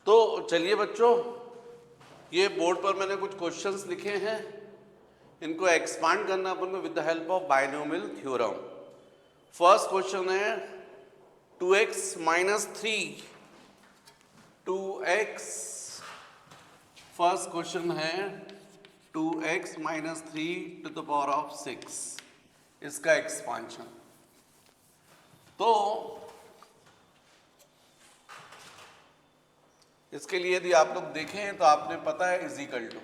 तो चलिए बच्चों, ये बोर्ड पर मैंने कुछ क्वेश्चंस लिखे हैं, इनको एक्सपांड करना अपन को with the help of binomial theorem. First question है 2x minus 3, 2x, first question है 2x minus 3 to the power of 6, इसका एक्सपांशन। तो इसके लिए यदि आप लोग देखें तो आपने पता है is equal to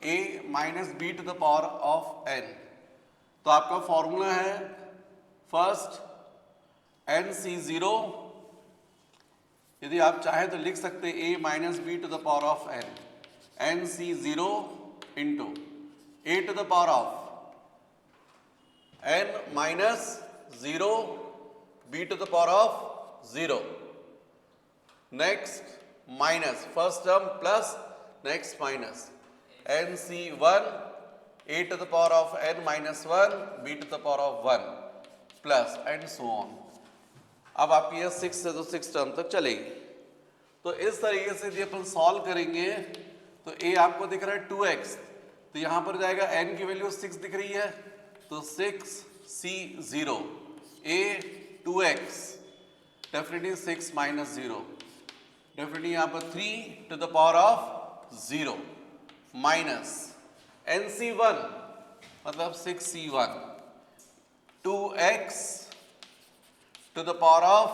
a minus b to the power of n। तो आपका फॉर्मूला है फर्स्ट nc0, यदि आप चाहें तो लिख सकते हैं a minus b to the power of n, nc0 into a to the power of n minus 0 b to the power of 0। Next minus first term plus next minus nc1 a to the power of n minus 1 b to the power of 1 plus and so on. अब आपकी यह 6 से तो 6 term तक चलेगी। तो इस तरीके से यदि अपन सॉल्व करेंगे तो a आपको दिख रहा है 2x, तो यहां पर जाएगा n की वैल्यू 6 दिख रही है, तो 6c0 a 2x definitely 6 minus 0, definitely यहाँ पर 3 to the power of 0 minus nc1 मतलब 6c1 2x to the power of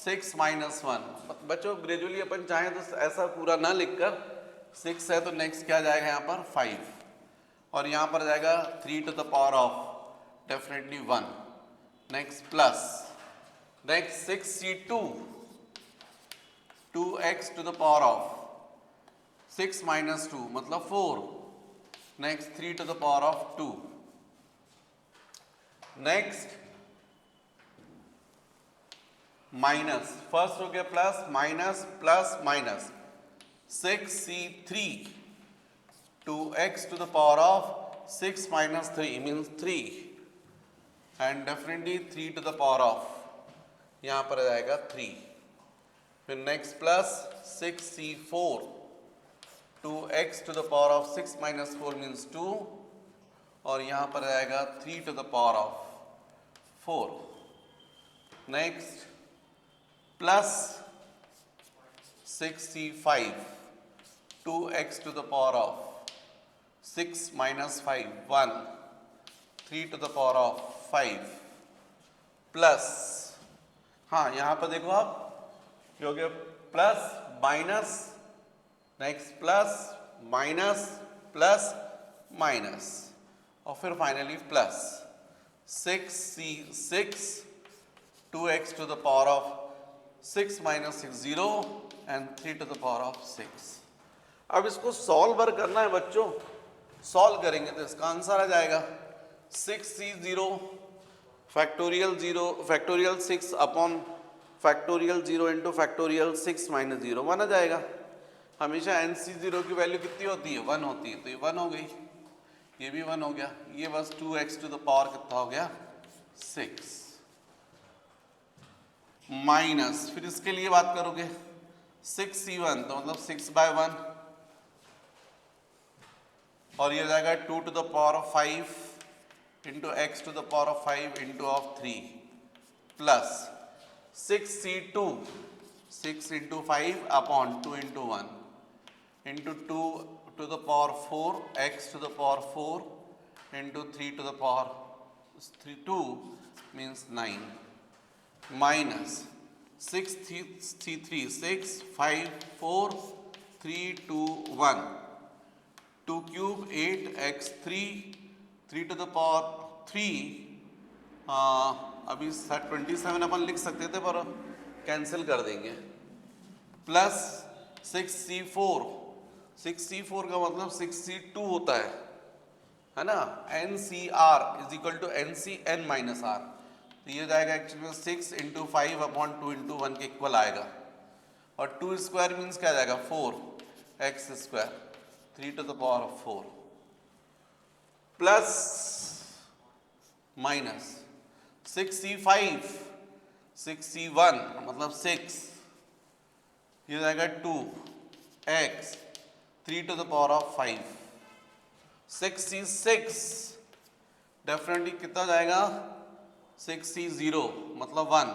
6 minus 1। बच्चों ग्रेजुअली अपन चाहें तो ऐसा पूरा ना लिखकर 6 है तो नेक्स्ट क्या जाएगा यहाँ पर 5 और यहाँ पर जाएगा 3 to the power of definitely 1, next plus next 6c2 2x to the power of 6 minus 2 मतलब 4, next 3 to the power of 2, next minus first हो गया plus minus plus minus 6c3 2x to the power of 6 minus 3 means 3 and definitely 3 to the power of यहाँ पर आ जाएगा 3। फिर next plus 6c4 2x to the power of 6 minus 4 means 2 और यहाँ पर आएगा 3 to the power of 4। Next plus 6c5 2x to the power of 6 minus 5 1 3 to the power of 5 plus, हाँ यहाँ पर देखो आप हो गया plus minus next plus minus plus minus और फिर finally plus 6c6 2x to the power of 6 minus 6 0 and 3 to the power of 6। अब इसको सॉल्व करना है बच्चों, सॉल्व करेंगे तो इसका आंसर आ जाएगा 6c0 factorial 6 upon factorial 0 into factorial 6 minus 0 1 आ जाएगा। हमेशा nc0 की वैल्यू कितनी होती है 1 होती है, तो ये 1 हो गई, ये भी 1 हो गया, ये बस 2x टू द पावर कितना हो गया 6 माइनस, फिर इसके लिए बात करोगे 6c1 तो मतलब 6/1 और ये हो जाएगा 2 to the power of 5 into x to the power of 5 into of 3 plus 6c2 6 into 5 upon 2 into 1 into 2 to the power 4 x to the power 4 into 3 to the power 2 means 9 minus 6c3 6 5 4 3 2 1 2 cube 8x 3 to the power 3 अभी 27 अपन लिख सकते थे पर cancel कर देंगे plus 6c4 का मतलब 6c2 होता है ना, ncr is equal to ncn minus r, तो ये जाएगा एक्चुअली में 6 इंटू 5 अपॉन 2 इंटू 1 के इक्वल आएगा और 2 स्क्वायर मीन्स क्या जाएगा 4x square 3 to the power of 4 plus minus 6c5 6c1 मतलब 6 ये हो जाएगा 2x 3 to the power of 5, 6c6 definitely कितना जाएगा 6c0 मतलब 1,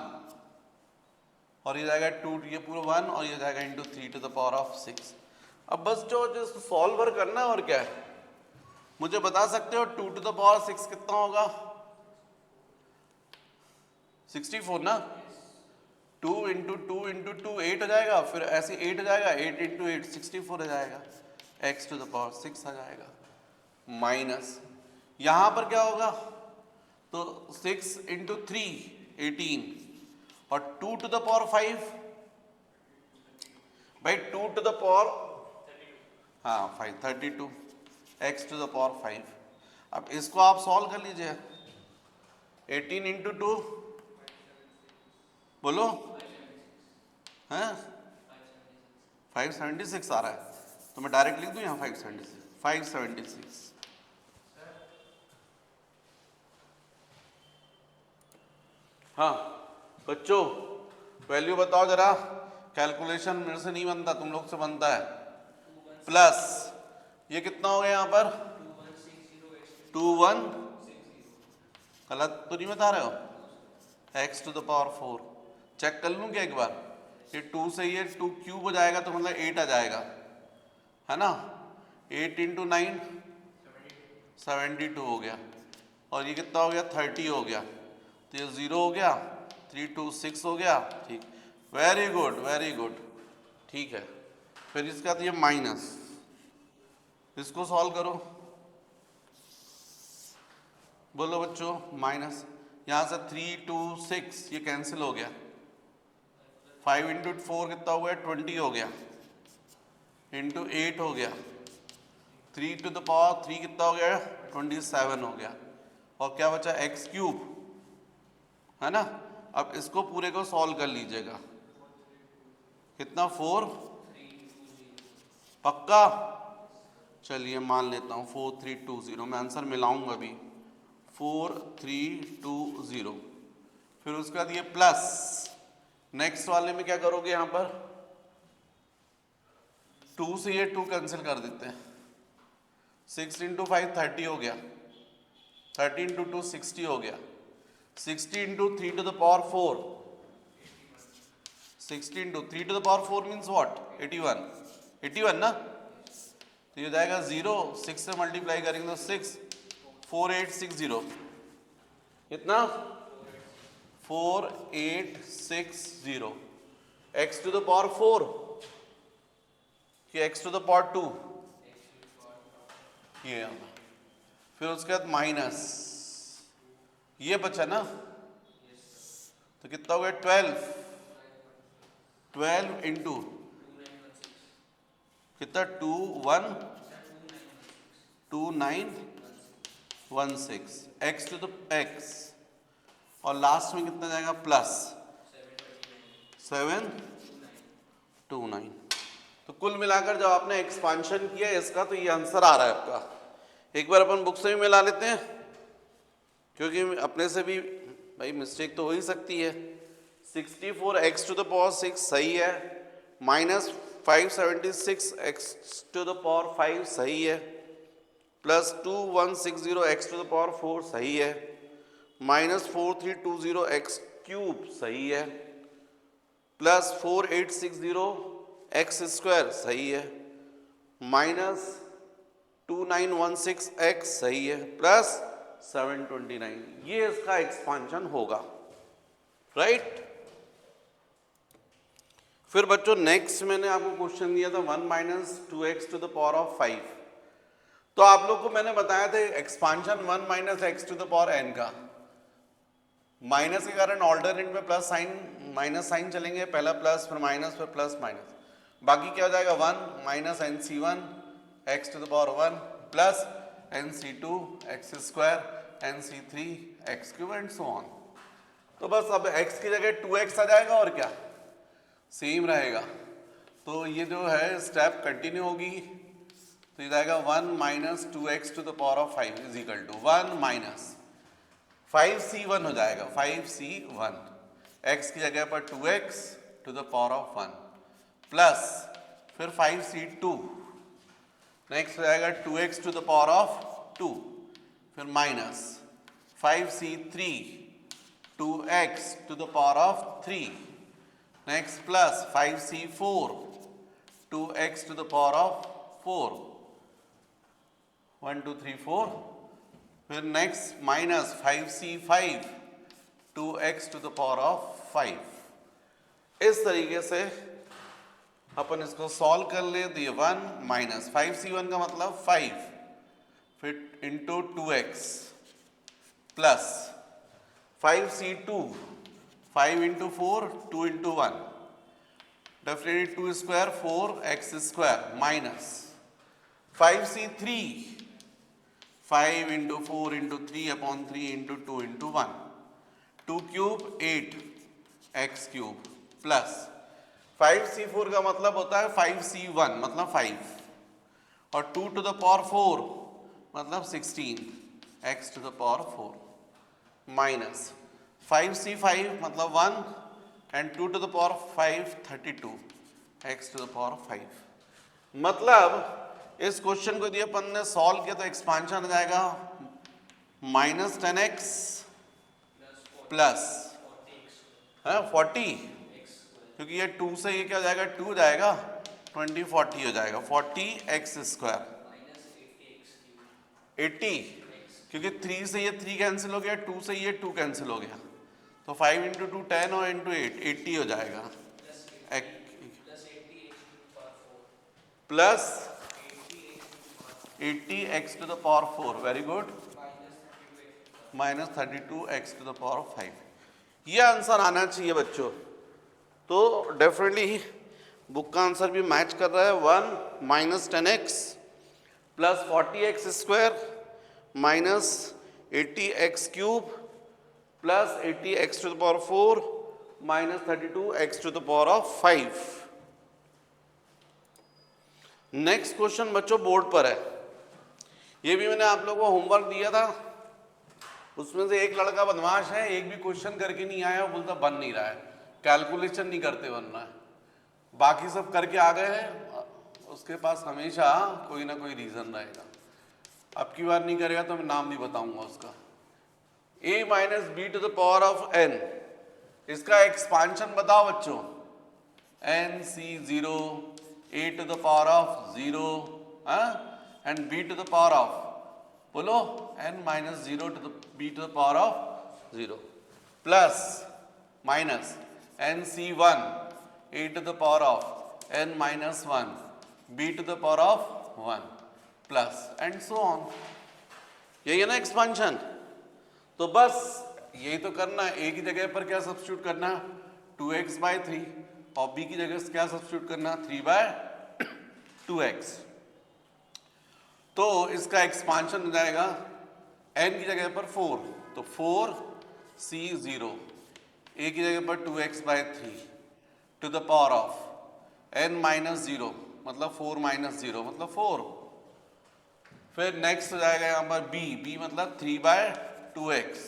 और ये जाएगा 2, ये पूरा 1 और ये जाएगा into 3 to the power of 6। अब बस जो सॉल्वर करना है और क्या है, मुझे बता सकते हो 2 to the power 6 कितना होगा? 64 ना, 2 इंटू 2 इंटू 2 8 हो जाएगा, फिर ऐसे 8 हो जाएगा, 8 इंटू 8 64 हो जाएगा, x to the power 6 आ जाएगा, माइनस यहाँ पर क्या होगा, तो 6 इंटू 3 18 और 2 to the power 5 भाई 2 to the power 5 32 x to the power 5। अब इसको आप सॉल्व कर लीजिए, 18 इंटू 2 बोलो हैं 576 आ रहा है, तो मैं डायरेक्ट लिख दूं यहाँ 576। हाँ बच्चों वैल्यू बताओ जरा, कैलकुलेशन मेरे से नहीं बनता, तुम लोग से बनता है। प्लस ये कितना हो गया यहाँ पर 21, गलत तो नहीं बता रहे हो, x to the power 4। Check कर लूँ क्या एक बार, ये 2 से ये 2 क्यूब हो जाएगा तो मतलब 8 आ जाएगा, है ना, 8 इंटू 9 72 हो गया, और ये कितना हो गया 30 हो गया, तो ये 0 हो गया, 3 2 6 हो गया, ठीक, वेरी गुड वेरी गुड, ठीक है। फिर इसका तो ये माइनस, इसको सॉल्व करो, बोलो बच्चों माइनस, यहाँ से 3 2 6 ये कैंसिल हो गया, 5 इंटू 4 कितना हो गया 20 हो गया, इंटू 8 हो गया, 3 to the power 3 कितना हो गया 27 हो गया, और क्या बचा x क्यूब, है ना। अब इसको पूरे को सॉल्व कर लीजिएगा, कितना 4, पक्का, चलिए मान लेता हूँ 4320, मैं आंसर मिलाऊंगा अभी, 4320। फिर उसके बाद ये प्लस, नेक्स्ट वाले में क्या करोगे, यहाँ पर 2 से ये 2 कैंसिल कर देते हैं, 6 इंटू 5 30 हो गया, 30 इंटू 2 60 हो गया, 60 into 3 to the power 4, 60 into 3 to the power 4 means what 81 ना, तो ये जाएगा 0, 6 से मल्टीप्लाई करेंगे तो 6, 4860, कितना 4860, x to the power 4 कि x to the power 2, ये आना, फिर उसके बाद माइनस, ये बचा ना, तो कितना हो गया 12 इंटू कितना 2916 x to the x, और लास्ट में कितना जाएगा प्लस 729। तो कुल मिलाकर जब आपने एक्सपांशन किया इसका, तो ये आंसर आ रहा है आपका। एक बार अपन बुक से भी मिला लेते हैं, क्योंकि अपने से भी भाई मिस्टेक तो हो ही सकती है। 64 x to the power 6 सही है, minus 576 x to the power 5 सही है, plus 2160 x to the power 4 सही है, माइनस 4320 x क्यूब सही है, प्लस 4860 x स्क्वायर सही है, माइनस 2916 x सही है, प्लस 729, ये इसका एक्सपांशन होगा, राइट। फिर बच्चों नेक्स्ट मैंने आपको क्वेश्चन दिया था 1 minus 2x to the power of 5। तो आप लोग को मैंने बताया था expansion 1 minus x to the power n का, माइनस के कारण ऑल्टरनेट में प्लस साइन माइनस साइन चलेंगे, पहला प्लस फिर माइनस फिर प्लस माइनस, बाकी क्या हो जाएगा 1 minus nc1 x to the power 1 प्लस nc2 x square nc3 x cube and so on. तो बस अब x की जगह 2x आ जाएगा और क्या सेम रहेगा। तो ये जो है स्टेप कंटिन्यू होगी, तो ये जाएगा 1 minus 2x to the power of 5 is equal to 1 minus 5c1 हो जाएगा, 5c1 x की जगह पर 2x to the power of 1 plus फिर 5c2, नेक्स्ट हो जाएगा 2x to the power of 2, फिर minus 5c3 2x to the power of 3, next plus 5c4 2x to the power of 4, 1 2 3 4, फिर next minus 5c5 2x to the power of 5। इस तरीके से अपन इसको solve कर ले तो ये 1 माइनस 5c1 का मतलब 5, फिर into 2x plus 5c2 5 into 4 2 into 1, definitely 2 square 4x square minus 5c3 5 into 4 into 3 upon 3 into 2 into 1, 2 cube 8 x cube plus 5c4 का मतलब होता है 5c1 मतलब 5 और 2 टू द पावर 4 मतलब 16 x to the power 4 minus 5c5 मतलब 1 and 2 to the power 5 32 x to the power 5। मतलब इस क्वेश्चन को दिया अपन ने सॉल्व किया तो एक्सपांशन आ जाएगा माइनस 10x प्लस 40, क्योंकि ये 2 से ये क्या हो जाएगा 2 जाएगा 20 40 हो जाएगा 40x स्क्वायर 80, क्योंकि 3 से ये 3 कैंसिल हो गया, 2 से ये 2 कैंसिल हो गया, तो 5 इंटू 2 10 और इंटू 8 80 हो जाएगा plus 80x to the power 4, very good, minus 32x to the power 5। ये आंसर आना चाहिए बच्चों। तो डेफिनेटली बुक का आंसर भी मैच कर रहा है, 1 minus 10x plus 40x square minus 80x cube plus 80x to the power 4 minus 32x to the power of 5। Next question बच्चों बोर्ड पर है, ये भी मैंने आप लोगों को होमवर्क दिया था, उसमें से एक लड़का बदमाश है, एक भी क्वेश्चन करके नहीं आया, बोलता बन नहीं रहा है, कैलकुलेशन नहीं करते बनना है, बाकी सब करके आ गए हैं, उसके पास हमेशा कोई ना कोई रीजन रहेगा। अब की बार नहीं करेगा तो मैं नाम नहीं बताऊंगा उसका। a minus b to the power of n, इसका एक्सपांशन बताओ बच्चों, n c 0 a to the power of 0 and b to the power of, बोलो n minus 0 to the b to the power of 0 plus minus nc1 a to the power of n minus 1 b to the power of 1 plus and so on। यही है ना expansion. तो बस यही तो करना है, a की जगह पर क्या सब्स्टिट्यूट करना, 2x by 3 और b की जगह क्या सब्स्टिट्यूट करना, 3 by 2x। तो इसका एक्सपांशन हो जाएगा n की जगह पर 4, तो 4c0, a की जगह पर 2x by 3 to the power of n minus 0 मतलब 4 माइनस 0 मतलब 4। फिर नेक्स्ट हो जाएगा यहाँ पर b मतलब 3 by 2x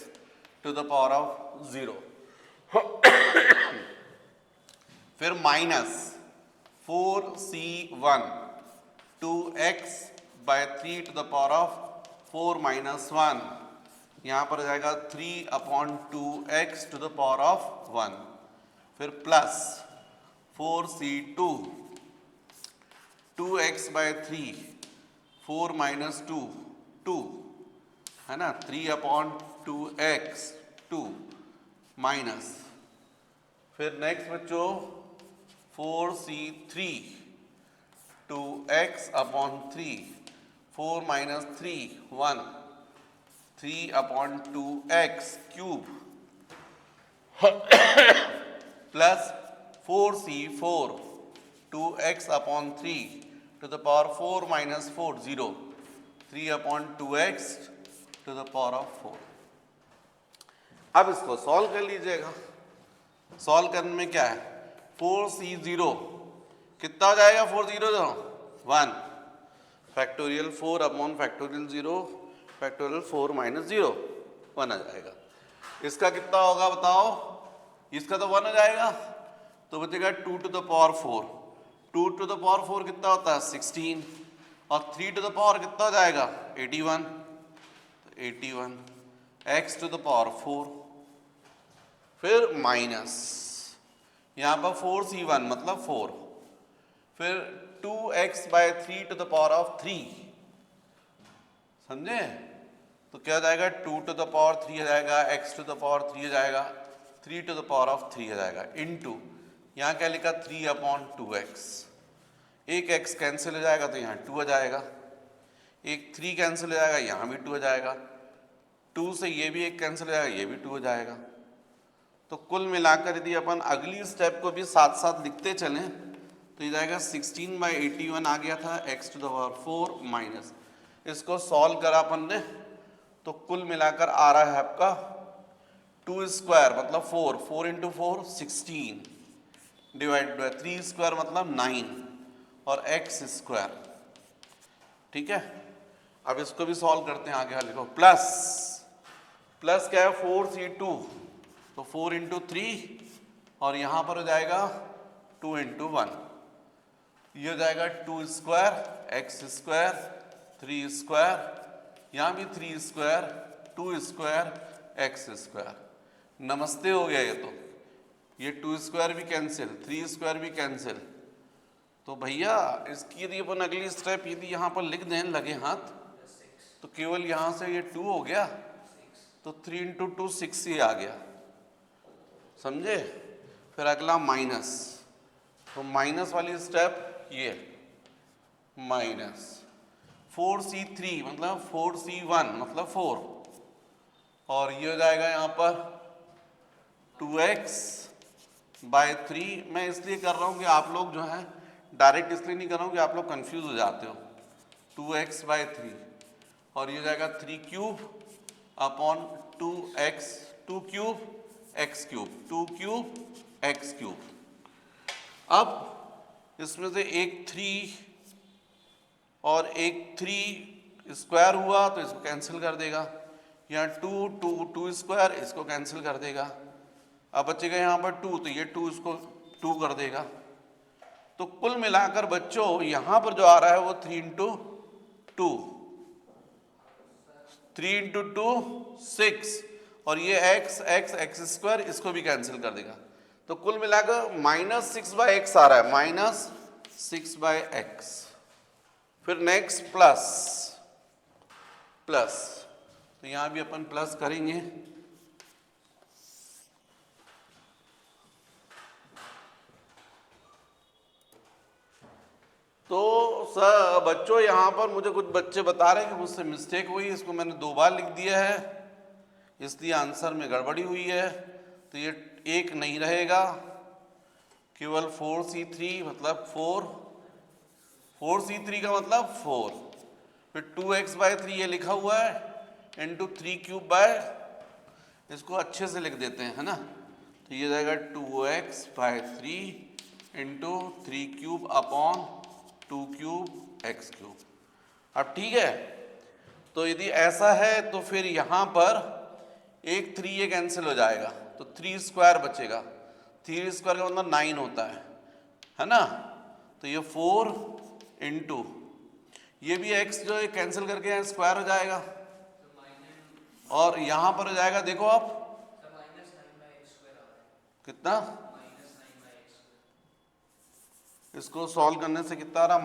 to the power of 0। फिर minus 4c1 2x by 3 to the power of 4 minus 1, यहाँ पर जाएगा 3 upon 2x to the power of 1, फिर plus 4c2 2x by 3 4 minus 2 2 है ना, 3 अपॉन 2x 2 माइनस, फिर नेक्स्ट बच्चों 4c3 2x upon 3 4 minus 3 1 3 upon 2x cube plus 4c4 2x upon 3 to the power 4 minus 4 0 3 upon 2x to the power of 4। अब इसको solve कर लीजिएगा। Solve करने में क्या है, 4c0 कितना हो जाएगा, 4 0 1 factorial 4 upon factorial 0 factorial 4 minus 0 1 आ जाएगा। इसका कितना होगा बताओ, इसका तो 1 हो जाएगा, तो बचेगा 2 to the power 4, 2 to the power 4 कितना होता है 16, और 3 टू द पावर कितना हो जाएगा 81, 81 x टू द पावर 4, फिर माइनस यहाँ पर 4c1 मतलब 4, फिर 2x by 3 to the power of 3, समझे? तो क्या हो जाएगा 2 टू द पावर 3 आ जाएगा, x टू द पावर 3 आ जाएगा, 3 टू द पावर ऑफ 3 आ जाएगा, इनटू यहाँ क्या लिखा 3/2x, एक x कैंसिल हो जाएगा तो यहाँ 2 आ जाएगा, एक 3 कैंसिल हो जाएगा यहाँ भी 2 आ जाएगा, 2 से ये भी एक कैंसिल हो जाएगा ये भी 2 हो जाएगा। तो कुल मिलाकर यदि अपन अगली स्टेप को भी साथ साथ लिखते चलें तो ये जाएगा 16/81 आ गया था, x to the power 4 minus, इसको सॉल्व करा अपन ने तो कुल मिलाकर आ रहा है आपका 2 स्क्वायर मतलब 4, 4 इंटू 4 16 डिवाइड बाय 3 स्क्वायर मतलब 9 और x स्क्वायर। ठीक है, अब इसको भी सॉल्व करते हैं, आगे वाले को। प्लस प्लस क्या है 4c2 तो 4 इंटू 3 और यहाँ पर हो जाएगा 2 इंटू 1, ये हो जाएगा 2 स्क्वायर x स्क्वायर 3 स्क्वायर, यहाँ भी 3 स्क्वायर 2 स्क्वायर x स्क्वायर। नमस्ते हो गया, ये 2 स्क्वायर भी कैंसिल, 3 स्क्वायर भी कैंसिल। तो भैया इसकी यदि अपन अगली स्टेप यदि यहाँ पर लिख दें लगे हाथ तो केवल यहाँ से ये 2 हो गया तो 3 इंटू 2 6 ही आ गया, समझे? फिर अगला माइनस, तो माइनस वाली स्टेप ये माइनस 4c3 मतलब 4c1 मतलब 4, और ये हो जाएगा यहाँ पर 2x बाय 3। मैं इसलिए कर रहा हूँ कि आप लोग जो है डायरेक्ट इसलिए नहीं कर रहा हूँ कि आप लोग कंफ्यूज हो जाते हो। 2x बाय 3 और ये हो जाएगा 3 cube upon 2x 2 cube x cube 2 cube x cube. अब इसमें से एक 3 और एक 3 स्क्वायर हुआ तो इसको कैंसिल कर देगा, यहाँ 2 स्क्वायर इसको कैंसिल कर देगा, अब बचेगा यहाँ पर 2 तो ये 2 इसको 2 कर देगा। तो कुल मिलाकर बच्चों यहाँ पर जो आ रहा है वो 3 इंटू 2 3 इंटू 2 6 और ये x स्क्वायर इसको भी कैंसिल कर देगा। तो कुल मिलाकर -6/x आ रहा है, -6/x। फिर नेक्स्ट प्लस प्लस, तो यहां भी अपन प्लस करेंगे। तो सर बच्चों यहां पर मुझे कुछ बच्चे बता रहे हैं कि मुझसे मिस्टेक हुई, इसको मैंने 2 बार लिख दिया है इसलिए आंसर में गड़बड़ी हुई है। तो ये 1 नहीं रहेगा, केवल 4c3 मतलब 4c3 का मतलब 4, फिर 2x/3 ये लिखा हुआ है इंटू 3 क्यूब बाय, इसको अच्छे से लिख देते हैं है ना, तो ये जाएगा 2x/3 into 3 cube upon 2 cube x cube. अब ठीक है, तो यदि ऐसा है तो फिर यहाँ पर एक 3 ये कैंसिल हो जाएगा तो 3 स्क्वायर बचेगा, 3 स्क्वायर का मतलब 9 होता है ना, तो ये 4 इंटू ये भी x जो है कैंसिल करके यहाँ स्क्वायर हो जाएगा और यहाँ पर हो जाएगा देखो आप कितना, इसको सॉल्व करने से कितना आ रहा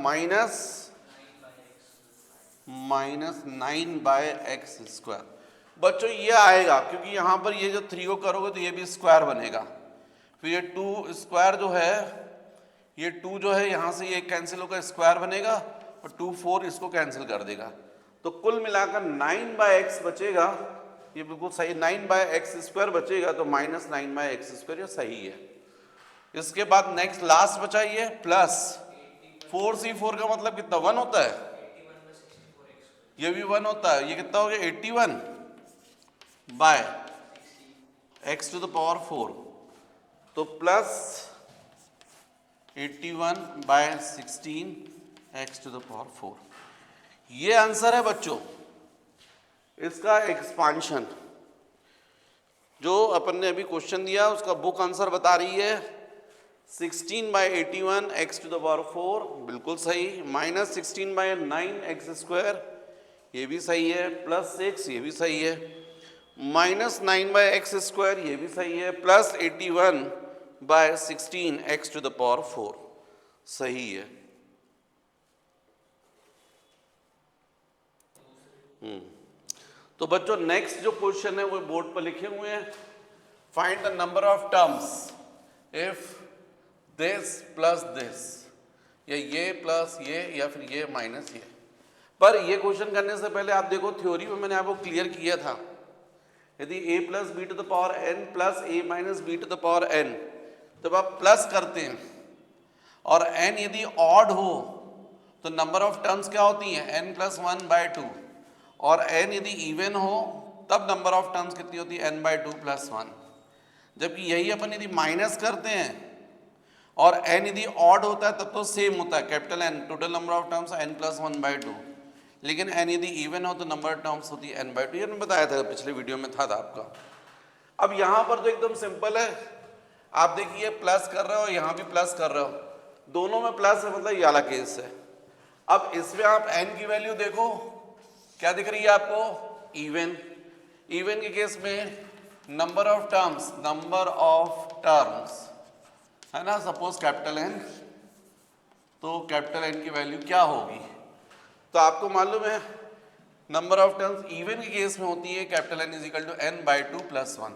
-9/x स्क्वायर। बच्चों ये आएगा क्योंकि यहाँ पर ये जो 3 को करोगे तो ये भी स्क्वायर बनेगा, फिर ये 2 स्क्वायर जो है ये 2 जो है यहाँ से ये कैंसिल होकर स्क्वायर बनेगा और 2 4 इसको कैंसिल कर देगा। तो कुल मिलाकर 9/x बचेगा, ये बिल्कुल सही 9/x स्क्वायर बचेगा, तो -9/x स्क्वायर ये सही है। इसके बाद नेक्स्ट लास्ट बचा ये प्लस 4c4 का मतलब कितना 1 होता है, ये भी 1 होता है, ये कितना हो गया 81/x टू द पावर 4, तो plus 81/16 x to the power 4। ये आंसर है बच्चों इसका एक्सपांशन। जो अपन ने अभी क्वेश्चन दिया उसका बुक आंसर बता रही है 16/81 x टू द पावर 4 बिल्कुल सही, माइनस 16/9 एक्स स्क्वायर ये भी सही है, प्लस 6 ये भी सही है, माइनस 9/x स्क्वायर ये भी सही है, plus 81/16 x to the power 4 सही है। तो बच्चों नेक्स्ट जो क्वेश्चन है वो बोर्ड पर लिखे हुए हैं। Find the number of terms if this plus this, या ये प्लस ये या फिर ये माइनस ये। पर ये क्वेश्चन करने से पहले आप देखो थ्योरी में मैंने आपको क्लियर किया था, यदि a plus b to the power n plus a minus b to the power n, जब आप प्लस करते हैं और n यदि ऑड हो तो नंबर ऑफ टर्म्स क्या होती हैं n प्लस 1/2, और n यदि इवन हो तब नंबर ऑफ टर्म्स कितनी होती है n/2 प्लस 1। जबकि यही अपन यदि माइनस करते हैं और n यदि ऑड होता है तब तो सेम होता है, capital N, total number of terms n plus 1/2, लेकिन n यदि इवन हो तो नंबर ऑफ टर्म्स होती है n/2। ये मैंने बताया था पिछले वीडियो में था आपका। अब यहाँ पर तो एकदम सिंपल है, आप देखिए प्लस कर रहे हो, यहाँ भी प्लस कर रहे हो, दोनों में प्लस है, मतलब ये वाला केस है। अब इसमें आप n की वैल्यू देखो क्या दिख रही है आपको, इवन। इवन के केस में नंबर ऑफ टर्म्स है ना, सपोज कैपिटल N, तो कैपिटल N की वैल्यू क्या होगी, तो आपको मालूम है नंबर ऑफ टर्म्स इवन के केस में होती है capital N is equal to n/2 plus 1।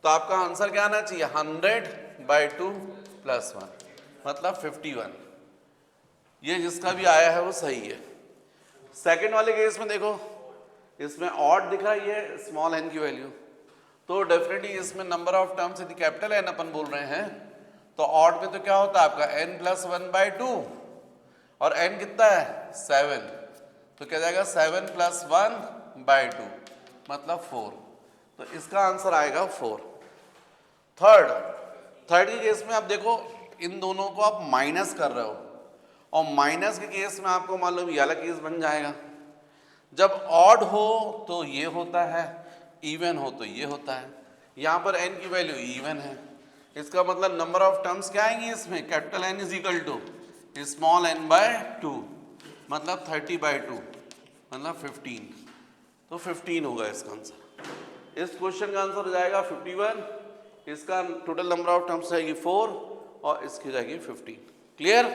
तो आपका आंसर क्या आना चाहिए 100/2 प्लस 1, मतलब 51। ये जिसका भी आया है वो सही है। सेकंड वाले केस में देखो, इसमें ऑड दिख रही है स्मॉल n की वैल्यू, तो डेफिनेटली इसमें नंबर ऑफ टर्म्स यदि कैपिटल N अपन बोल रहे हैं तो ऑड में तो क्या होता है आपका n प्लस 1/2, और n कितना है 7, तो क्या जाएगा 7 प्लस 1/2 मतलब 4, तो इसका आंसर आएगा 4। थर्ड के केस में आप देखो इन दोनों को आप माइनस कर रहे हो, और माइनस के केस में आपको मालूम ये वाला केस बन जाएगा, जब ऑड हो तो ये होता है, इवन हो तो ये होता है। यहाँ पर n की वैल्यू इवन है, इसका मतलब नंबर ऑफ टर्म्स क्या आएंगी इसमें, capital N is equal to small n/2 मतलब 30/2 मतलब 15, तो 15 होगा इसका आंसर। इस क्वेश्चन का आंसर हो जाएगा 51, इसका टोटल नंबर ऑफ टर्म्स जाएगी 4 और इसकी जाएगी 15। क्लियर,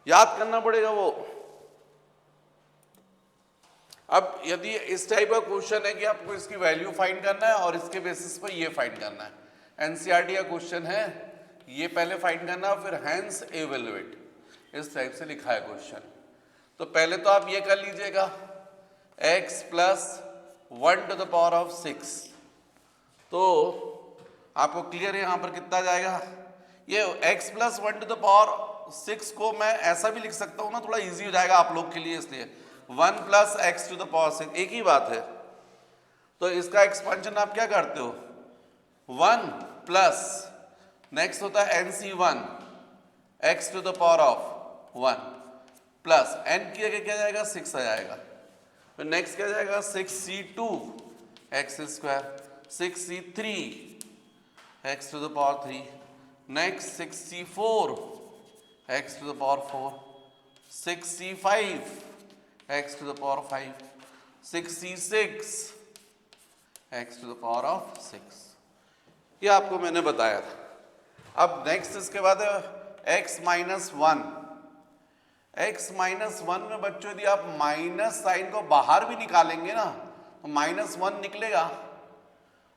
याद करना पड़ेगा वो। अब यदि इस टाइप का क्वेश्चन है कि आपको इसकी वैल्यू फाइंड करना है और इसके बेसिस पर ये फाइंड करना है, एनसीईआरटी का क्वेश्चन है, ये पहले फाइंड करना फिर हैंस इवैल्यूएट, इस टाइप से लिखा है क्वेश्चन। तो पहले तो आप ये कर लीजिएगा x plus 1 to the power of 6, तो आपको क्लियर है यहाँ पर कितना जाएगा, ये x plus 1 to the power 6 को मैं ऐसा भी लिख सकता हूँ ना, थोड़ा इजी हो जाएगा आप लोग के लिए, इसलिए 1 plus x to the power 6 एक ही बात है। तो इसका एक्सपेंशन आप क्या करते हो 1 प्लस नेक्स्ट होता है nc1 x to the power of 1 plus n की जगह क्या जाएगा 6 आ जाएगा, फिर नेक्स्ट क्या जाएगा 6c2 x square, 6c3 x to the power 3, next 6c4 x to the power 4, 6c5 x to the power 5, 6c6 x to the power of 6, ये आपको मैंने बताया था। अब नेक्स्ट इसके बाद x माइनस 1, x माइनस 1 में बच्चों यदि आप माइनस साइन को बाहर भी निकालेंगे ना तो माइनस 1 निकलेगा,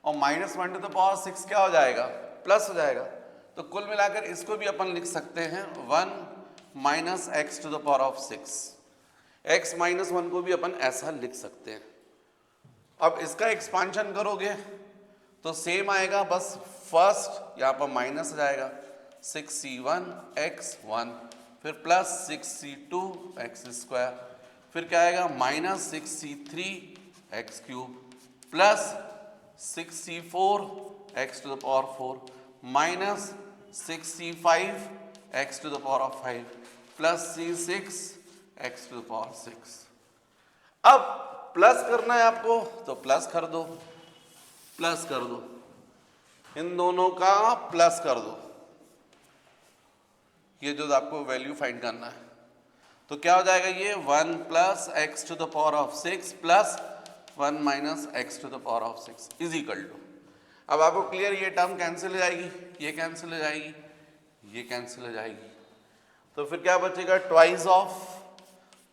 और माइनस 1 टू द पावर 6 क्या हो जाएगा प्लस हो जाएगा। तो कुल मिलाकर इसको भी अपन लिख सकते हैं 1 minus x to the power of 6, x minus 1 को भी अपन ऐसा लिख सकते हैं। अब इसका एक्सपांशन करोगे तो सेम आएगा, बस फर्स्ट यहाँ पर माइनस आ जाएगा 6c1 x1, फिर प्लस 6c2 x स्क्वायर, फिर क्या आएगा minus 6c3 x cube, plus 6c4 x to the power 4, minus 6c5 x to the power of 5, plus c6 x to the power 6। अब plus करना है आपको तो प्लस कर दो, प्लस कर दो, इन दोनों का प्लस कर दो, ये जो आपको वैल्यू फाइंड करना है। तो क्या हो जाएगा ये 1 plus x to the power of 6 plus 1 minus x to the power of 6 is equal to, अब आपको क्लियर, ये टर्म कैंसिल हो जाएगी, ये कैंसिल हो जाएगी, ये कैंसिल हो जाएगी, तो फिर क्या बचेगा, twice of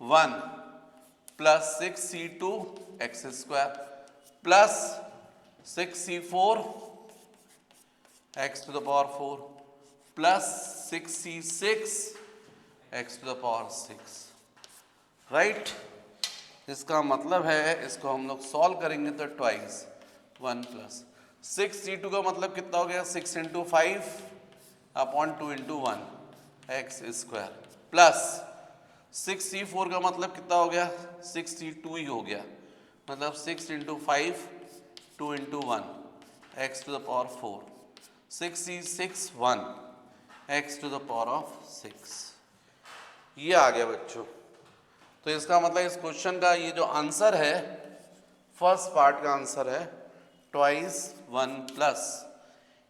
1 plus 6c2 x square plus 6c4 x to the power 4 plus 6c6 x to the power 6, right. इसका मतलब है इसको हम लोग सॉल्व करेंगे तो ट्वाइस 1 प्लस 6c2 का मतलब कितना हो गया, 6 into 5 upon 2 into 1 x square plus 6c4 का मतलब कितना हो गया, 6c2 ही हो गया, मतलब 6 into 5 2 into 1 x to the power 4 6c6 1 x to the power of 6, ये आ गया बच्चों। तो इसका मतलब इस क्वेश्चन का ये जो आंसर है, फर्स्ट पार्ट का आंसर है ट्वाइस 1 प्लस,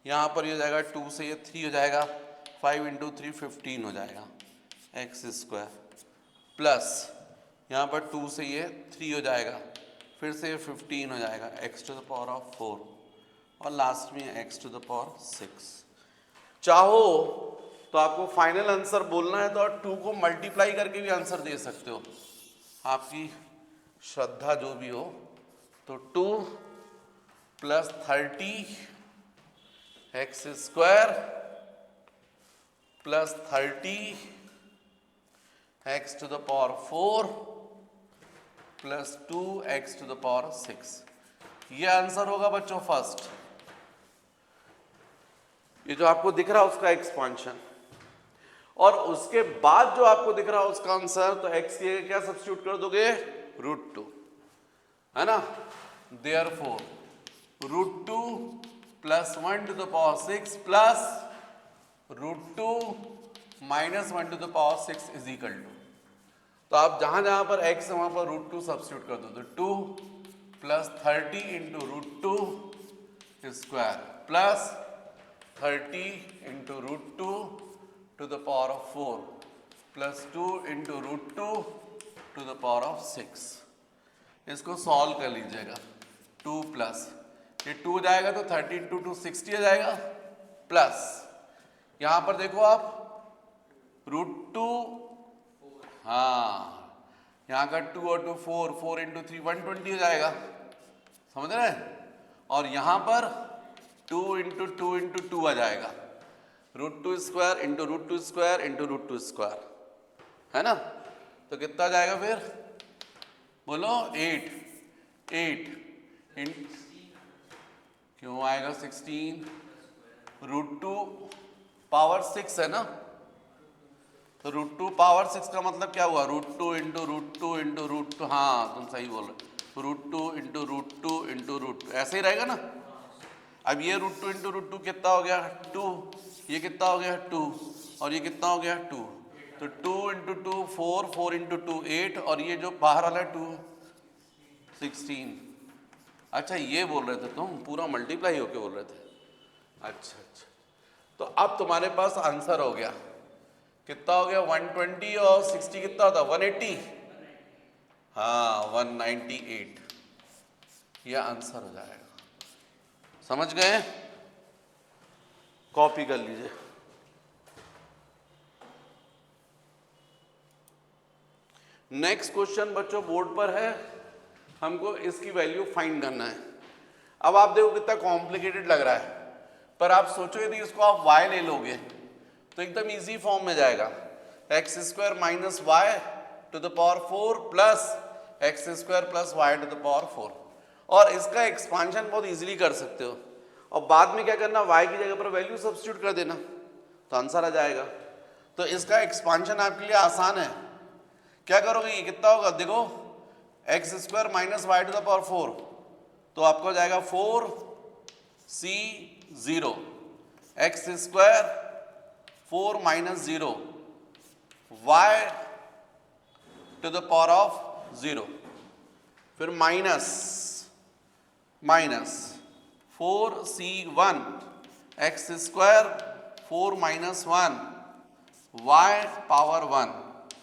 यहाँ पर ये हो जाएगा 2 से ये 3 हो जाएगा, 5 इंटू 3 15 हो जाएगा एक्स स्क्वायर प्लस यहाँ पर 2 से ये 3 हो जाएगा, फिर से ये 15 हो जाएगा x to the power of 4 और लास्ट में एक्स टू द पावर 6। चाहो तो आपको फाइनल आंसर बोलना है तो 2 को मल्टीप्लाई करके भी आंसर दे सकते हो, आपकी श्रद्धा जो भी हो। तो 2 plus 30 x square plus 30 x to the power 4 प्लस 2 एक्स टू द पावर 6, ये आंसर होगा बच्चों फर्स्ट। ये जो आपको दिख रहा है उसका एक्सपांशन, और उसके बाद जो आपको दिख रहा है उसका आंसर, तो एक्स की क्या सब्स्टिट्यूट कर दोगे, √2, है ना। Therefore √2 plus 1 to the power 6 plus √2 minus 1 to the power 6 is equal to, तो आप जहां जहां पर x है वहां पर √2 सब्स्टिट्यूट कर दो, तो 2 plus 30 into √2 square plus 30 into √2 to the power of 4 plus 2 into √2 to the power of 6, इसको सॉल्व कर लीजिएगा। 2 प्लस ये 2 जाएगा तो 30 इंटू 2 60 आ जाएगा, प्लस यहाँ पर देखो आप √2, हाँ यहाँ का 2 और 2 4, 4 इंटू 3 120 हो जाएगा, समझ रहे हैं, और यहाँ पर 2 इंटू 2 इंटू 2 आ जाएगा, √2 square into √2 square into √2 square, है ना। तो कितना जाएगा फिर, बोलो 8 क्यों आएगा 16, √2 पावर 6 है ना, तो √2 पावर 6 का मतलब क्या हुआ, √2 इंटू √2 इंटू √2, हाँ तुम सही बोल रहे, √2 इंटू √2 इंटू √2, ऐसे ही रहेगा ना। अब ये √2 इंटू √2 कितना हो गया 2, ये कितना हो गया 2, और ये कितना हो गया 2, तो 2 इंटू 2 4, 4 इंटू 2 8, और ये जो बाहर वाला 2 16। अच्छा ये बोल रहे थे तुम, पूरा मल्टीप्लाई होके बोल रहे थे, अच्छा अच्छा। तो अब तुम्हारे पास आंसर हो गया, कितना हो गया 120 और 60 कितना होता 180, हाँ 198, ये आंसर हो जाएगा, समझ गए, कॉपी कर लीजिए। नेक्स्ट क्वेश्चन बच्चों बोर्ड पर है, हमको इसकी वैल्यू फाइंड करना है। अब आप देखो कितना कॉम्प्लिकेटेड लग रहा है, पर आप सोचो यदि इसको आप y ले लोगे तो एकदम इजी फॉर्म में जाएगा, x square minus y to the power 4 plus x square plus y to the power 4, और इसका एक्सपांशन बहुत इजीली कर सकते हो, और बाद में क्या करना, y की जगह पर वैल्यू सब्स्टिट्यूट कर देना तो आंसर आ जाएगा। तो इसका एक्सपांशन आपके लिए आसान है, क्या करोगे, ये कितना होगा देखो, x square minus y to the power 4, तो आपको हो जाएगा 4c0 x square 4 minus 0 y to the power of 0, फिर minus 4c1 x square 4 minus 1 y power 1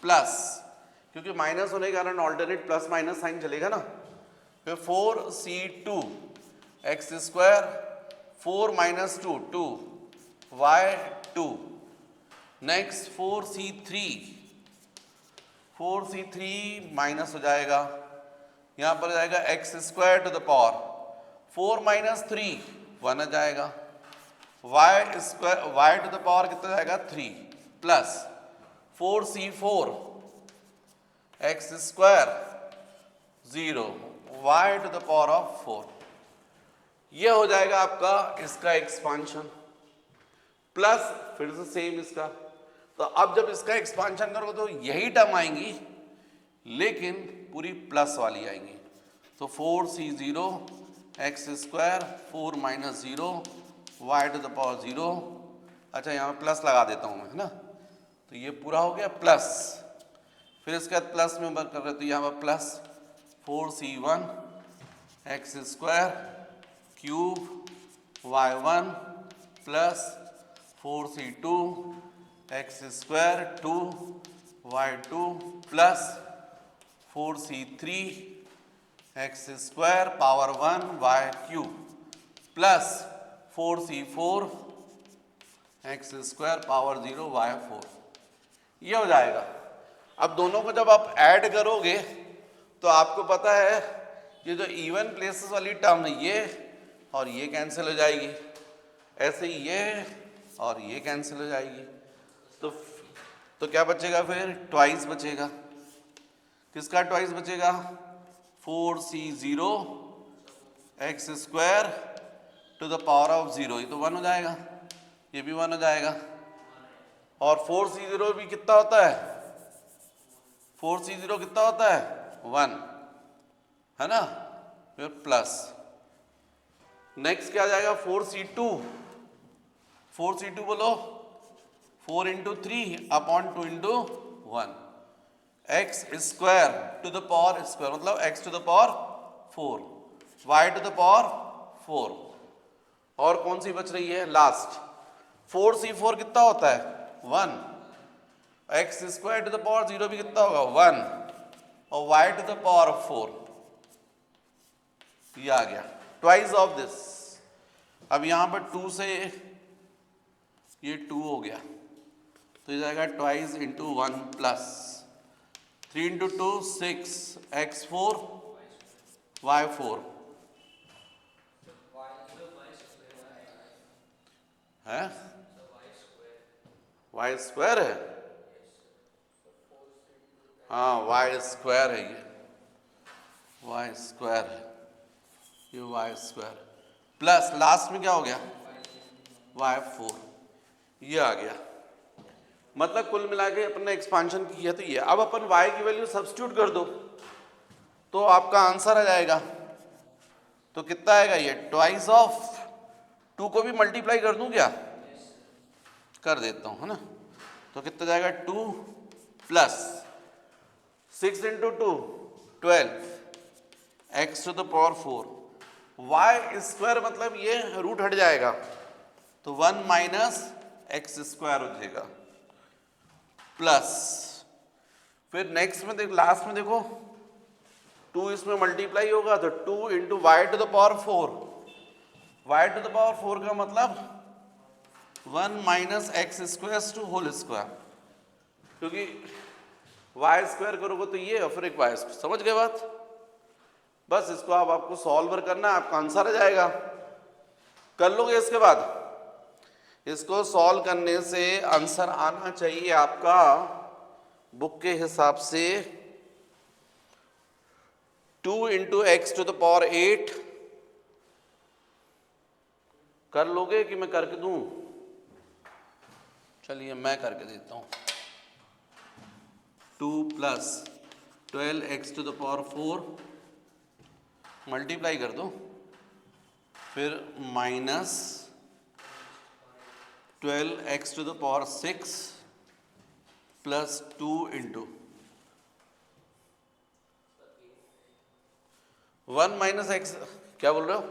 plus, क्योंकि माइनस होने के कारण ऑल्टरनेट प्लस माइनस साइन चलेगा ना, फिर 4c2 x square 4 minus 2 2 y2, next 4c3 minus हो जाएगा, यहां पर जाएगा x square to the power 4 minus 3 1 आ जाएगा, y square y to the power कितना जाएगा 3 plus 4c4 x square 0 y to the power of 4, ये हो जाएगा आपका इसका एक्सपांशन, प्लस फिर से सेम इसका। तो अब जब इसका एक्सपांशन करोगे तो यही टर्म आएंगी, लेकिन पूरी प्लस वाली आएंगी। तो 4c0 x square 4 minus 0 y to the power 0, अच्छा यहाँ प्लस लगा देता हूँ मैं, है ना, तो ये पूरा हो गया प्लस, फिर इसके बाद प्लस में वर्क कर रहे तो यहाँ पर plus 4c1 x square cube y1 plus 4c2 x square 2 y2 plus 4c3 x square power 1 y cube plus 4c4 x square power 0 y4, ये हो जाएगा। अब दोनों को जब आप ऐड करोगे तो आपको पता है ये जो इवन प्लेसेस वाली टर्म है ये और ये कैंसिल हो जाएगी, ऐसे ही ये और ये कैंसिल हो जाएगी, तो क्या बचेगा फिर ट्वाइस बचेगा। किसका ट्वाइस बचेगा? 4c0 x square to the power of 0, ये तो 1 हो जाएगा, ये भी 1 हो जाएगा, और 4c0 भी कितना होता है, 4c0 कितना होता है 1, है ना, फिर प्लस नेक्स्ट क्या आ जाएगा 4c2 बोलो 4 into 3 upon 2 into 1 x square to the power square मतलब X to the power 4 Y to the power 4, और कौन सी बच रही है लास्ट 4c4 कितना होता है 1, x square to the power 0 भी कितना होगा 1, और y टू द पावर 4, ये आ गया ट्वाइस ऑफ दिस। अब यहां पर 2 से ये 2 हो गया तो ये जाएगा twice into 1 plus 3 into 2 6 x4 y4 है, y स्क्वायर है, हाँ y स्क्वायर है, ये y स्क्वायर है, ये y स्क्वायर प्लस लास्ट में क्या हो गया y4, ये आ गया। मतलब कुल मिला के अपन ने एक्सपांशन किया तो ये, अब अपन y की वैल्यू सब्स्टिट्यूट कर दो तो आपका आंसर आ जाएगा, तो कितना आएगा ये ट्वाइस ऑफ 2 को भी मल्टीप्लाई कर दूं क्या, कर देता हूं, है ना, तो कितना जाएगा 2 plus 6 into 2 12 x to the power 4 y square मतलब ये रूट हट जाएगा तो 1 माइनस एक्स स्क्वायर हो जाएगा प्लस, फिर नेक्स्ट में देख लास्ट में देखो 2 इसमें मल्टीप्लाई होगा तो 2 into y to the power 4, Y to the power 4 का मतलब 1 minus x square to whole square, क्योंकि वाई स्क्वायर करोगे तो ये और फिर एक वाई स्क्वायर, समझ गए बात। बस इसको अब आपको सॉल्व करना है, आपका आंसर आ जाएगा, कर लोगे। इसके बाद इसको सॉल्व करने से आंसर आना चाहिए आपका बुक के हिसाब से 2 into x to the power 8, कर लोगे कि मैं करके दूं? चलिए मैं करके देता हूं, 2 plus 12 x to the power 4 multiply कर दो, फिर minus 12 x to the power 6 plus 2 into 1 minus x, क्या बोल रहे हो?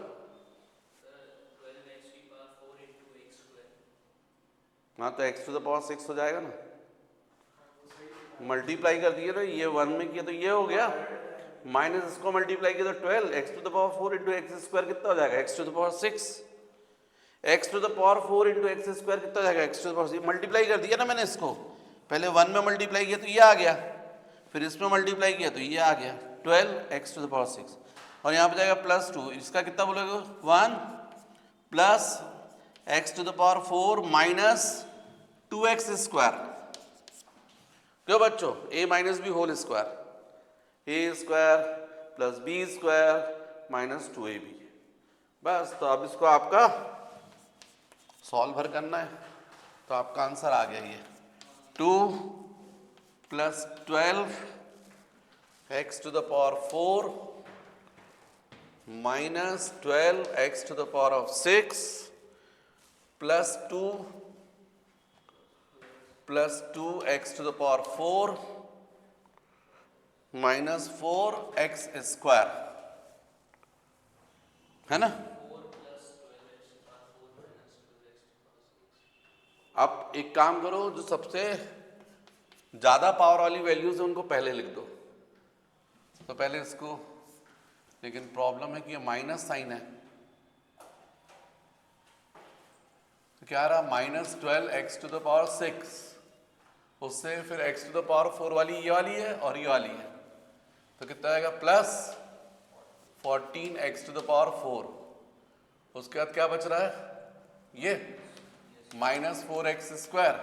हाँ तो एक्स टू द पावर 6 हो जाएगा ना, मल्टीप्लाई कर दिए ना, ये 1 में किया तो ये हो गया, माइनस इसको मल्टीप्लाई किया तो 12 x to the power 4 into x square कितना हो जाएगा, x to the power 6, x to the power 4 into x square कितना हो जाएगा, x to the power 6। Multiply कर दिया ना मैंने इसको, पहले 1 में मल्टीप्लाई किया तो ये आ गया, फिर इसमें मल्टीप्लाई किया तो ये आ गया 12 एक्स टू द पावर 6, और यहाँ पे जाएगा प्लस 2, इसका कितना बोलोगे 1 plus x to the power 4 minus 2x square, क्यों बच्चों, a minus b whole square, a square plus b square minus 2ab। बस, तो अब इसको आपका सॉल्व करना है, तो आपका आंसर आ गया ये 2 plus 12 x to the power 4 minus 12 x to the power of 6 plus 2 x to the power 4 minus 4x square, है ना। अब एक काम करो, जो सबसे ज्यादा पावर वाली वैल्यूज है उनको पहले लिख दो, तो पहले इसको, लेकिन प्रॉब्लम है कि ये माइनस साइन है, तो क्या रहा minus 12 x to the power 6, उससे फिर x टू द पावर 4 वाली ये वाली है और ये वाली है, तो कितना आएगा plus 14 x to the power 4, उसके बाद क्या बच रहा है ये माइनस 4x स्क्वायर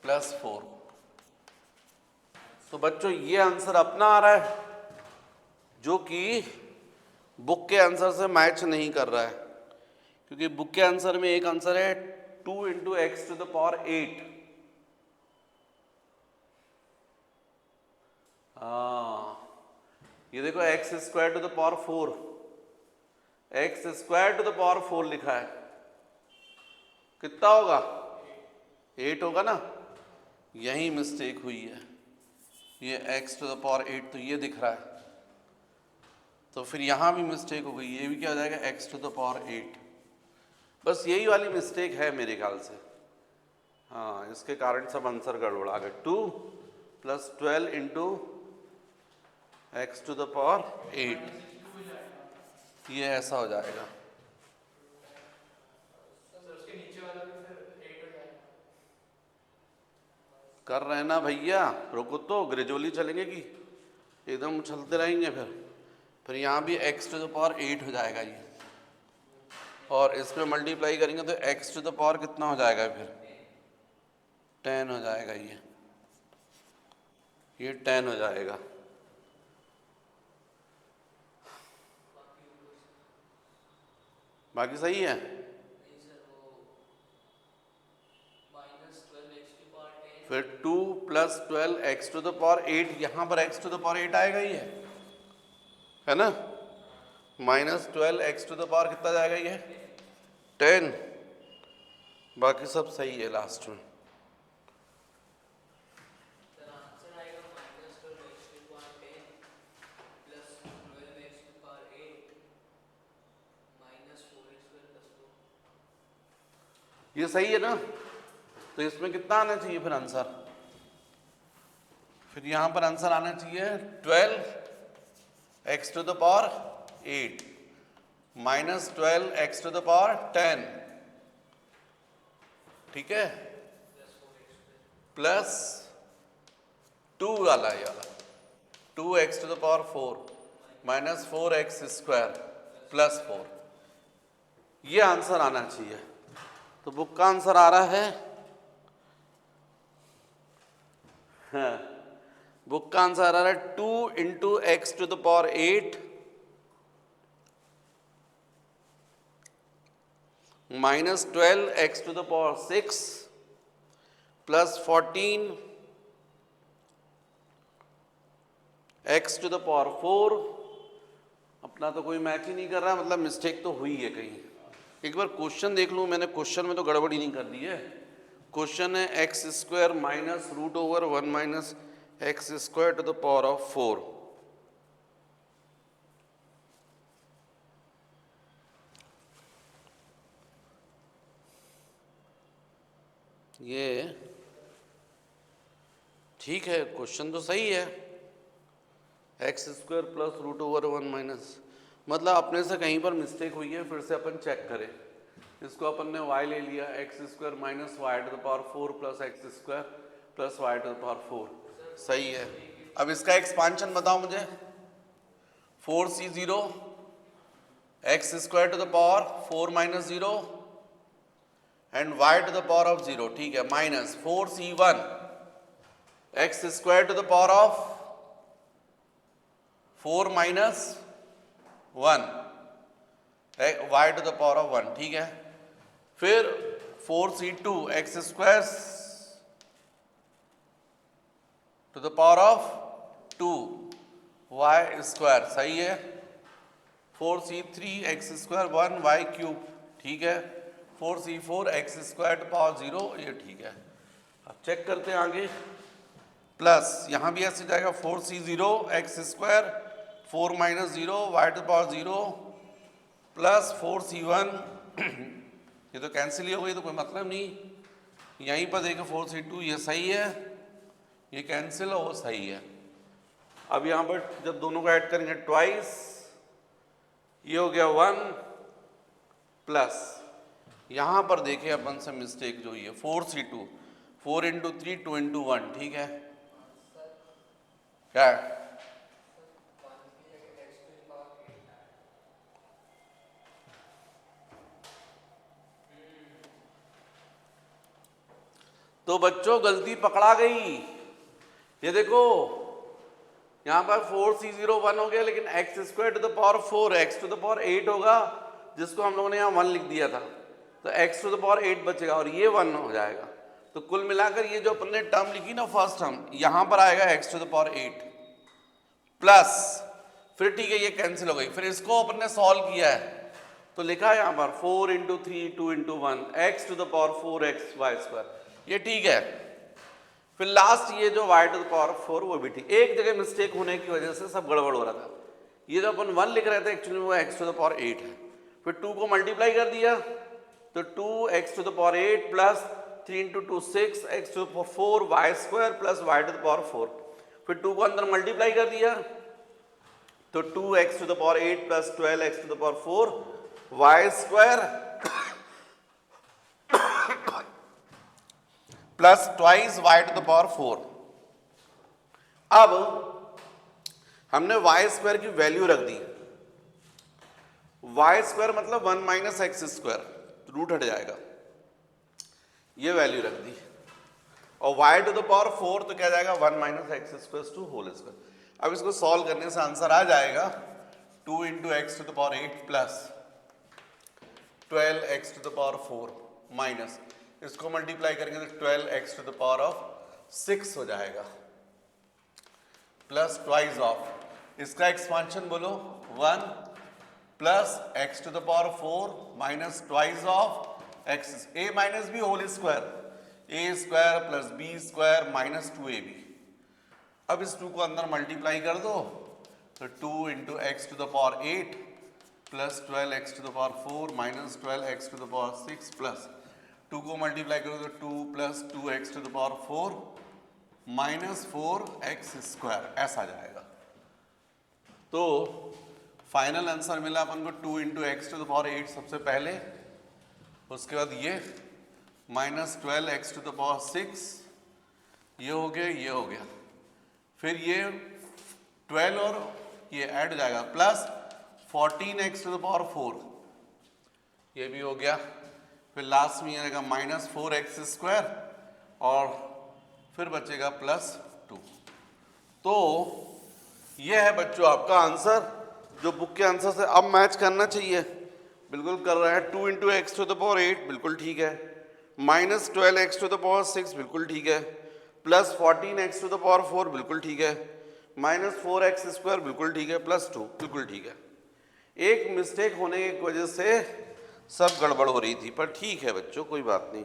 प्लस 4। तो बच्चों ये आंसर अपना आ रहा है, जो कि बुक के आंसर से मैच नहीं कर रहा है, क्योंकि बुक के आंसर में एक आंसर है 2 into x to the power 8, ये देखो x square to the power 4, x square to the power 4 लिखा है, कितना होगा 8 होगा ना, यही मिस्टेक हुई है, ये एक्स टू द पावर 8 तो ये दिख रहा है, तो फिर यहाँ भी मिस्टेक हो गई, ये भी क्या हो जाएगा एक्स टू द पावर 8, बस यही वाली मिस्टेक है मेरे ख्याल से, हाँ इसके कारण सब आंसर गड़बड़ा गए। 2 plus 12 into x to the power 8, ये ऐसा हो जाएगा। कर रहे हैं ना भैया, रुको तो, ग्रेजुअली चलेंगे कि एकदम चलते रहेंगे, फिर यहाँ भी एक्स टू द पावर 8 हो जाएगा ये, और इसमें मल्टीप्लाई करेंगे तो एक्स टू द पावर कितना हो जाएगा, फिर 10 हो जाएगा, ये 10 हो जाएगा। बाकी सही है, फिर 2 plus 12 x to the power 8, यहाँ पर एक्स टू द पावर 8 आएगा ही है ना, minus 12 x to the power कितना जाएगा ये 10, बाकी सब सही है लास्ट में। ये सही है ना, तो इसमें कितना आना चाहिए फिर आंसर, फिर यहां पर आंसर आना चाहिए 12 x to the power 8 minus 12 x to the power 10, ठीक है, प्लस 2 वाला, ये वाला 2 x to the power 4 minus 4 x square plus 4, ये आंसर आना चाहिए। तो बुक का आंसर आ रहा है, हाँ, बुक का आंसर आ रहा है 2 into x to the power 8 minus 12 x to the power 6 plus 14 x to the power 4। अपना तो कोई मैच ही नहीं कर रहा, मतलब मिस्टेक तो हुई है कहीं। एक बार क्वेश्चन देख लूँ मैंने, क्वेश्चन में तो गड़बड़ी नहीं कर दी है। क्वेश्चन है x square minus root over 1 minus x square to the power of 4। ये ठीक है, क्वेश्चन तो सही है। X square plus root over 1 minus, मतलब अपने से कहीं पर मिस्टेक हुई है, फिर से अपन चेक करें। इसको अपन ने y ले लिया, x square minus y to the power 4 plus x square plus y to the power 4, सही है। अब इसका एक्सपांशन बताओ मुझे। 4c0 x square to the power 4 minus 0 and y to the power of 0, ठीक है, minus 4c1 x square to the power of 4 minus 1 y to the power of 1, ठीक है। फिर 4c2 x square to the power of 2 y square, सही है। 4c3 x square 1 y cube, ठीक है। 4c4 x square to power 0, ये ठीक है। अब चेक करते हैं आगे, प्लस यहाँ भी ऐसे जाएगा 4c0 x square 4 minus 0 y to power 0 plus 4c1 ये तो कैंसिल ही हो गई, तो कोई मतलब नहीं। यहीं पर देखो 4c2 ये सही है, ये कैंसिल हो, वो सही है। अब यहाँ पर जब दोनों को ऐड करेंगे ट्वाइस, ये हो गया 1 प्लस यहाँ पर देखें अपन से मिस्टेक जो हुई है 4c2 4 इंटू 3 2 इंटू 1, ठीक है। क्या है? तो बच्चों गलती पकड़ा गई। ये देखो यहाँ पर 4c0 1 हो गया, लेकिन x square to the power 4 x to the power 8 होगा, जिसको हम लोगों ने यहाँ 1 लिख दिया था, तो एक्स टू द पावर 8 बचेगा और ये 1 हो जाएगा। तो कुल मिलाकर ये जो अपन ने टर्म लिखी ना फर्स्ट टर्म, यहाँ पर आएगा x to the power 8 plus, फिर ठीक है ये कैंसिल हो गई। फिर इसको अपन ने सॉल्व किया है, तो लिखा है यहाँ पर 4 into 3 2 into 1 x to the power 4 x y square, ये ठीक है। फिर लास्ट ये जो y टू द पावर 4 वो भी ठीक। एक जगह मिस्टेक होने की वजह से सब गड़बड़ हो रहा था। ये जो अपन 1 लिख रहे थे एक्चुअली वो x टू द पावर 8 है। फिर 2 को मल्टीप्लाई कर दिया तो 2x to the power 8 plus 3 into 2 6 x to the power 4 y square plus y to the power 4। फिर 2 को अंदर मल्टीप्लाई कर दिया तो 2x to the power 8 plus 12x to the power 4 y square plus twice y to the power 4। अब हमने y square की value रख दी, y स्क्वायर मतलब 1 माइनस एक्स स्क्वायर, रूट हट जाएगा, ये वैल्यू रख दी। और y टू द पावर 4 तो क्या जाएगा 1 minus x square to whole square. अब इसको सॉल्व करने से आंसर आ जाएगा 2 into x to the power 8 plus 12 x to the power 4 minus, इसको मल्टीप्लाई करेंगे तो 12 x to the power of 6 हो जाएगा प्लस ट्वाइस ऑफ, इसका एक्सपांशन बोलो 1 plus x to the power 4 minus twice of x a minus b whole square, a square plus b square minus 2ab। अब इस 2 को अंदर मल्टीप्लाई कर दो तो 2 into x to the power 8 plus 12 x to the power 4 minus 12 x to the power 6 plus 2 को multiply करो तो 2 plus 2x to the power 4 minus 4x square, ऐसा जाएगा। तो फाइनल आंसर मिला अपन को 2 into x to the power 8 सबसे पहले, उसके बाद ये minus 12 x to the power 6, ये हो गया, ये हो गया। फिर ये 12 और ये ऐड हो जाएगा plus 14x to the power 4, ये भी हो गया। फिर लास्ट में ये रहेगा माइनस 4x स्क्वायर और फिर बचेगा प्लस 2। तो ये है बच्चों आपका आंसर, जो बुक के आंसर से अब मैच करना चाहिए, बिल्कुल कर रहा है। 2 into x to the power 8 बिल्कुल ठीक है, minus 12x to the power 6 बिल्कुल ठीक है, plus 14x to the power 4 बिल्कुल ठीक है, माइनस 4x स्क्वायर बिल्कुल ठीक है, प्लस 2 बिल्कुल ठीक है। एक मिस्टेक होने की वजह से सब गड़बड़ हो रही थी, पर ठीक है बच्चों, कोई बात नहीं।